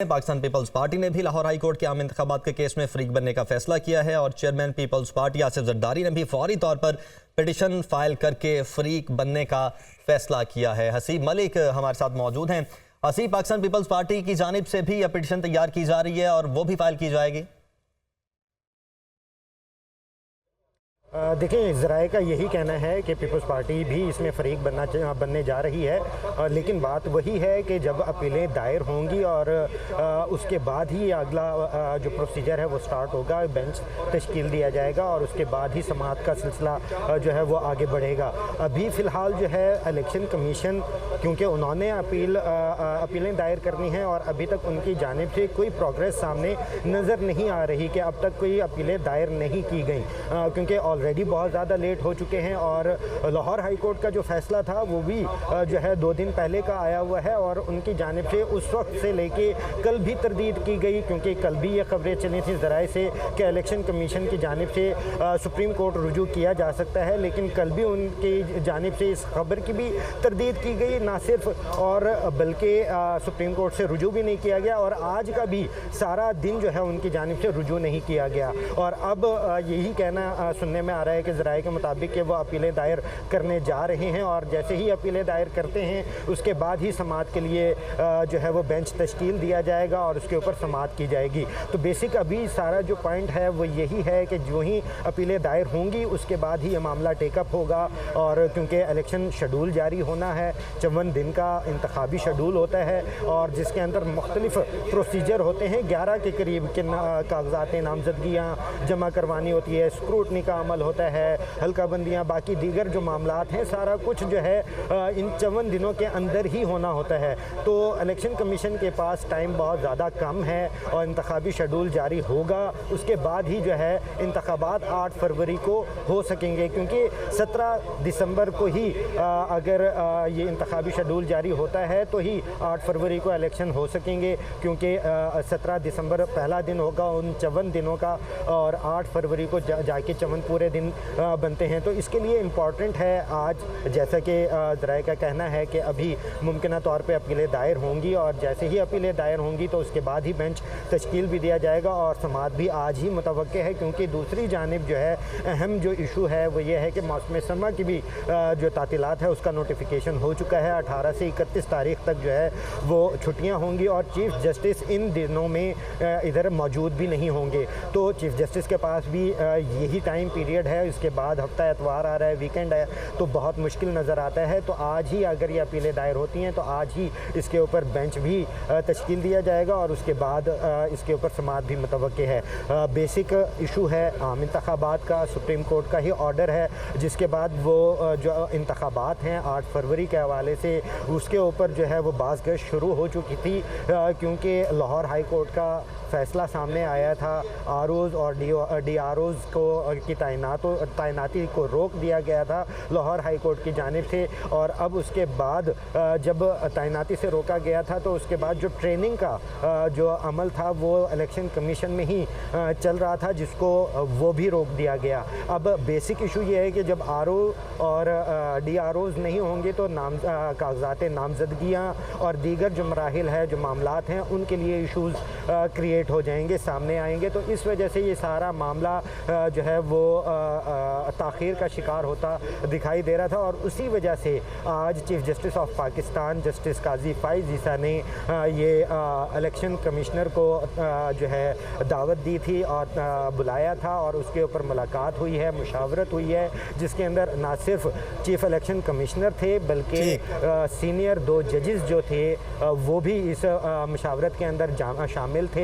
Pakistan peoples party ने भी Lahore high court के आम इंतखाबात के केस में फरीक बनने का फैसला किया है और चेयरमैन पीपल्स पार्टी आसिफ जरदारी ने भी फौरी तौर पर पिटिशन फाइल करके फरीक बनने का फैसला किया है। हसीब मलिक हमारे साथ मौजूद हैं। हसीब, पाकिस्तान पीपल्स पार्टी की जानिब से भी यह पिटिशन तैयार की जा रही है और वो भी फाइल की जाएगी। देखिए, ज़राए का यही कहना है कि पीपल्स पार्टी भी इसमें फ़रीक बनने जा रही है, लेकिन बात वही है कि जब अपीलें दायर होंगी और उसके बाद ही अगला जो प्रोसीजर है वो स्टार्ट होगा, बेंच तश्कील दिया जाएगा और उसके बाद ही समाअत का सिलसिला जो है वो आगे बढ़ेगा। अभी फ़िलहाल जो है इलेक्शन कमीशन, क्योंकि उन्होंने अपीलें दायर करनी हैं और अभी तक उनकी जानिब से कोई प्रोग्रेस सामने नज़र नहीं आ रही कि अब तक कोई अपीलें दायर नहीं की गई, क्योंकि ऑलरेडी बहुत ज़्यादा लेट हो चुके हैं और लाहौर हाई कोर्ट का जो फैसला था वो भी जो है 2 दिन पहले का आया हुआ है और उनकी जानिब से उस वक्त से लेके कल भी तरदीद की गई, क्योंकि कल भी ये खबरें चली थी ज़राए से कि इलेक्शन कमीशन की जानिब से सुप्रीम कोर्ट रुजू किया जा सकता है, लेकिन कल भी उनकी जानिब से इस खबर की भी तरदीद की गई, ना सिर्फ और बल्कि सुप्रीम कोर्ट से रुजू भी नहीं किया गया और आज का भी सारा दिन जो है उनकी जानिब से रुजू नहीं किया गया। और अब यही कहना सुनने में आ रहा है कि ज़राए के मुताबिक कि वो अपीलें दायर करने जा रहे हैं और जैसे ही अपीलें दायर करते हैं उसके बाद ही समाअत के लिए जो है वो बेंच तश्कील दिया जाएगा और उसके ऊपर समाअत की जाएगी। तो बेसिक अभी सारा जो पॉइंट है वो यही है कि जो ही अपीलें दायर होंगी उसके बाद ही ये मामला टेकअप होगा और क्योंकि इलेक्शन शेड्यूल जारी होना है, 54 दिन का इंतखाबी शेड्यूल होता है और जिसके अंदर मुख्तलिफ प्रोसीजर होते हैं, 11 के करीब के कागजात नामजदगियाँ जमा करवानी होती है, स्क्रूटनी का अमल होता है, हल्का बंदियाँ, बाकी दीगर जो मामलात हैं, सारा कुछ जो है इन 54 दिनों के अंदर ही होना होता है। तो इलेक्शन कमीशन के पास टाइम बहुत ज़्यादा कम है और इंतखाबी शेड्यूल जारी होगा, उसके बाद ही जो है इंतखाबात 8 फरवरी को हो सकेंगे, क्योंकि 17 दिसंबर को ही अगर ये इंतखाबी शेड्यूल जारी होता है तो ही 8 फरवरी को इलेक्शन हो सकेंगे, क्योंकि 17 दिसंबर पहला दिन होगा उन 54 दिनों का और 8 फरवरी को जाके 54 पूरे दिन बनते हैं। तो इसके लिए इम्पॉर्टेंट है आज, जैसा कि ज़राए का कहना है कि अभी मुमकिन तौर पे अपीलें दायर होंगी और जैसे ही अपीलें दायर होंगी तो उसके बाद ही बेंच तश्कील भी दिया जाएगा और समाअत भी आज ही मुतवक्के है, क्योंकि दूसरी जानिब जो है अहम जो इशू है वो ये है कि मौसम सरमा की भी जो तातीलात है उसका नोटिफिकेशन हो चुका है। 18 से 31 तारीख तक जो है वो छुट्टियाँ होंगी और चीफ़ जस्टिस इन दिनों में इधर मौजूद भी नहीं होंगे, तो चीफ़ जस्टिस के पास भी यही टाइम पीरियड है। इसके बाद हफ्ता एतवार आ रहा है, वीकेंड है, तो बहुत मुश्किल नज़र आता है। तो आज ही अगर ये अपीलें दायर होती हैं तो आज ही इसके ऊपर बेंच भी तश्कील दिया जाएगा और उसके बाद इसके ऊपर समाअत भी मुतवक्के है। बेसिक इशू है आम इंतखाबात का, सुप्रीम कोर्ट का ही ऑर्डर है, जिसके बाद वो जो इंतखाबात हैं 8 फरवरी के हवाले से उसके ऊपर जो है वो बाज़गश्त शुरू हो चुकी थी, क्योंकि लाहौर हाई कोर्ट का फ़ैसला सामने आया था, आरओज़ और DROज़ को की तैनाती को रोक दिया गया था लाहौर हाई कोर्ट की जानिब से और अब उसके बाद जब तैनाती से रोका गया था तो उसके बाद जो ट्रेनिंग का जो अमल था वो इलेक्शन कमीशन में ही चल रहा था, जिसको वो भी रोक दिया गया। अब बेसिक इशू ये है कि जब RO और DROज़ नहीं होंगे तो कागजात नामजदगियाँ और दीगर जो मराहिल है, जो मामलात हैं, उनके लिए इशूज़ क्रिएट हो जाएंगे, सामने आएंगे। तो इस वजह से ये सारा मामला जो है वो ताख़ीर का शिकार होता दिखाई दे रहा था और उसी वजह से आज chief justice of Pakistan justice Qazi Faez Isa ने ये इलेक्शन कमिश्नर को जो है दावत दी थी और बुलाया था और उसके ऊपर मुलाकात हुई है, मुशावरत हुई है, जिसके अंदर ना सिर्फ चीफ़ इलेक्शन कमिश्नर थे बल्कि सीनियर 2 जजेस जो थे वो भी इस मुशावरत के अंदर शामिल थे।